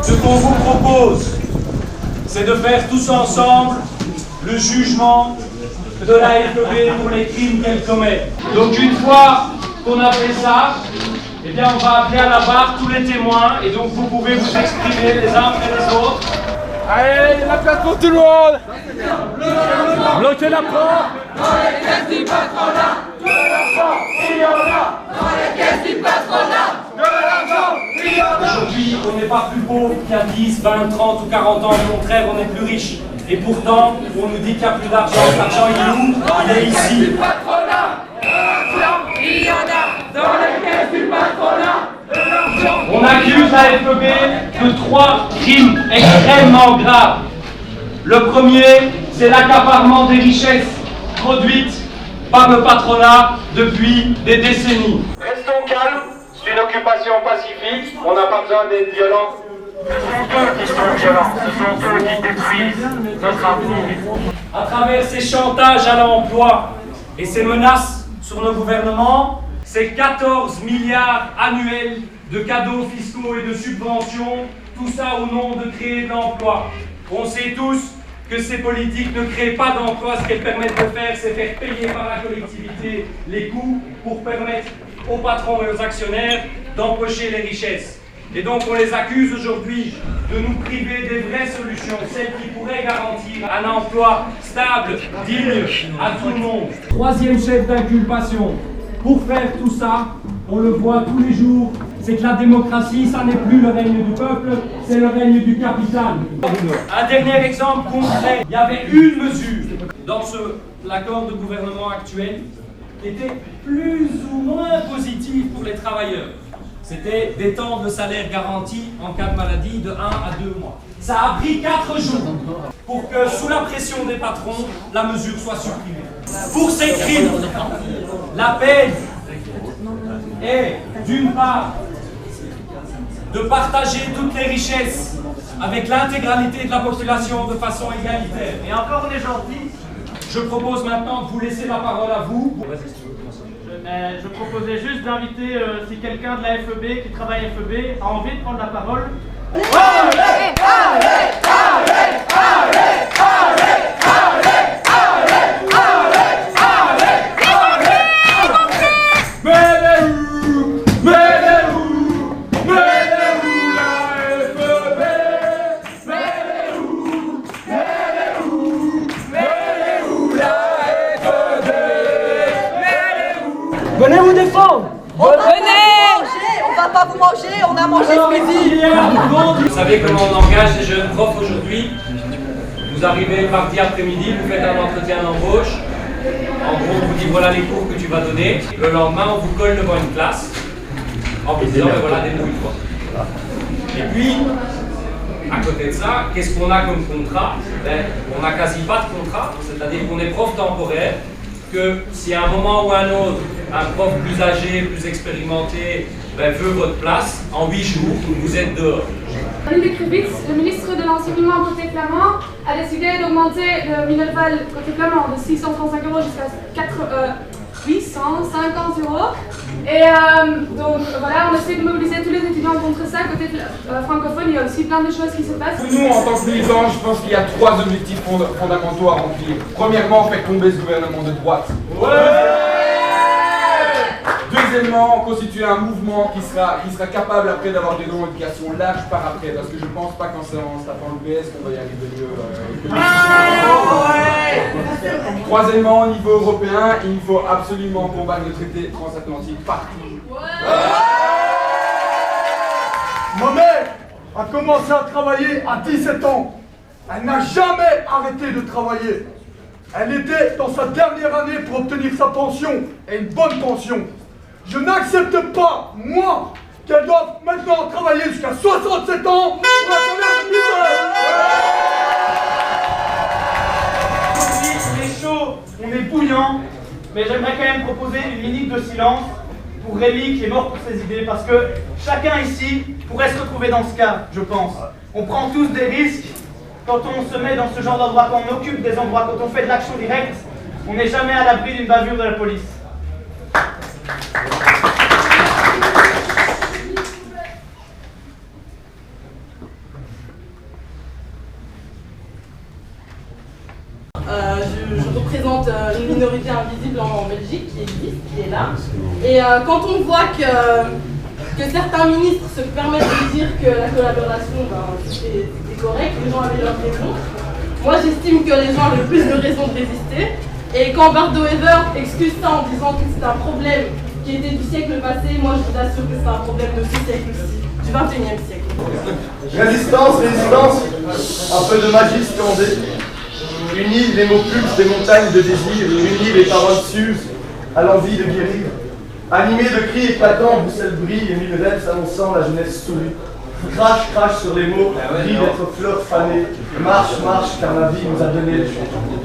Ce qu'on vous propose, c'est de faire tous ensemble le jugement de la FEB pour les crimes qu'elle commet. Donc une fois qu'on a fait ça, eh bien on va appeler à la barre tous les témoins et donc vous pouvez vous exprimer les uns après les autres. Allez, la place pour tout le monde. Bloquez la porte. Dans les caisses du patronat, de l'argent, il y en a. Dans les caisses du patronat, de l'argent, il y en a. Aujourd'hui, on n'est pas plus pauvre qu'il y a 10, 20, 30 ou 40 ans. Au contraire, on est plus riche. Et pourtant, on nous dit qu'il n'y a plus d'argent. L'argent, il est où? Il est ici. Du patronat, de l'argent, il y en a. Dans les caisses du patronat, de l'argent. On accuse la FEB de 3 crimes extrêmement graves. Le premier, c'est l'accaparement des richesses produites par le patronat depuis des décennies. Restons calmes, c'est une occupation pacifique, on n'a pas besoin d'être violents. Ce sont eux qui sont violents, ce sont eux qui détruisent notre avenir. À travers ces chantages à l'emploi et ces menaces sur nos gouvernements, ces 14 milliards annuels de cadeaux fiscaux et de subventions, tout ça au nom de créer de l'emploi. On sait tous que ces politiques ne créent pas d'emploi, ce qu'elles permettent de faire, c'est faire payer par la collectivité les coûts pour permettre aux patrons et aux actionnaires d'empocher les richesses. Et donc on les accuse aujourd'hui de nous priver des vraies solutions, celles qui pourraient garantir un emploi stable, digne à tout le monde. Troisième chef d'inculpation. Pour faire tout ça, on le voit tous les jours, c'est que la démocratie, ça n'est plus le règne du peuple, c'est le règne du capital. Un dernier exemple concret, il y avait une mesure dans l'accord de gouvernement actuel qui était plus ou moins positive pour les travailleurs. C'était d'étendre le salaire garanti en cas de maladie de 1 à 2 mois. Ça a pris 4 jours pour que, sous la pression des patrons, la mesure soit supprimée. Pour ces crimes, la peine est, d'une part, de partager toutes les richesses avec l'intégralité de la population de façon égalitaire. Et encore, on est gentil. Je propose maintenant de vous laisser la parole à vous. Je proposais juste d'inviter, si quelqu'un de la FEB qui travaille à FEB a envie de prendre la parole. Allez, allez, allez, allez, allez, allez, Venez vous défendre. Venez! On va pas vous manger, on a mangé ce midi. Vous savez comment on engage les jeunes profs aujourd'hui? Vous arrivez mardi après-midi, vous faites un entretien d'embauche. En gros, on vous dit voilà les cours que tu vas donner. Le lendemain, on vous colle devant une classe en vous disant ben voilà, débrouille-toi. Et puis, à côté de ça, qu'est-ce qu'on a comme contrat? Ben, on n'a quasi pas de contrat, c'est-à-dire qu'on est prof temporaire, que si à un moment ou à un autre, un prof plus âgé, plus expérimenté, veut votre place, en 8 jours, vous êtes dehors. Olivier Krivitz, le ministre de l'Enseignement côté flamand, a décidé d'augmenter le Minerval côté flamand de 635 € jusqu'à 850 €. Et donc voilà, on essaie de mobiliser tous les étudiants contre ça. Côté francophone, il y a aussi plein de choses qui se passent. Nous, en tant que militants, je pense qu'il y a 3 objectifs fondamentaux à remplir. Premièrement, faire tomber ce gouvernement de droite. Deuxièmement, constituer un mouvement qui sera capable après d'avoir des revendications larges par après, parce que je pense pas qu'en se tapant le PS qu'on va y arriver mieux. Troisièmement, au niveau européen, il faut absolument combattre le traité transatlantique partout. Ma mère a commencé à travailler à 17 ans. Elle n'a jamais arrêté de travailler. Elle était dans sa dernière année pour obtenir sa pension, et une bonne pension. Je n'accepte pas, moi, qu'elle doive maintenant travailler jusqu'à 67 ans pour un salaire de misère. On est chaud, on est bouillant, mais j'aimerais quand même proposer une minute de silence pour Rémi qui est mort pour ses idées, parce que chacun ici pourrait se retrouver dans ce cas, je pense. On prend tous des risques quand on se met dans ce genre d'endroit, quand on occupe des endroits, quand on fait de l'action directe, on n'est jamais à l'abri d'une bavure de la police. je représente une minorité invisible en Belgique qui existe, qui est là. Et quand on voit que certains ministres se permettent de dire que la collaboration, c'était correct, les gens avaient leurs raisons. Moi, j'estime que les gens avaient plus de raisons de résister. Et quand Bart de Wever excuse ça en disant que c'est un problème qui était du siècle passé, moi, je vous assure que c'est un problème de ce siècle-ci, du 21e siècle. Résistance, résistance, un peu de magie scandée. Unis les mots pulses des montagnes de désir, unis les paroles s'usent à l'envie de guérir. Animés de cris éclatants, Bruxelles brille et mille rêves annonçant la jeunesse sourit. Crache, crache sur les mots, rit d'être fleurs fanées. Marche, marche, car la vie nous a donné le changement.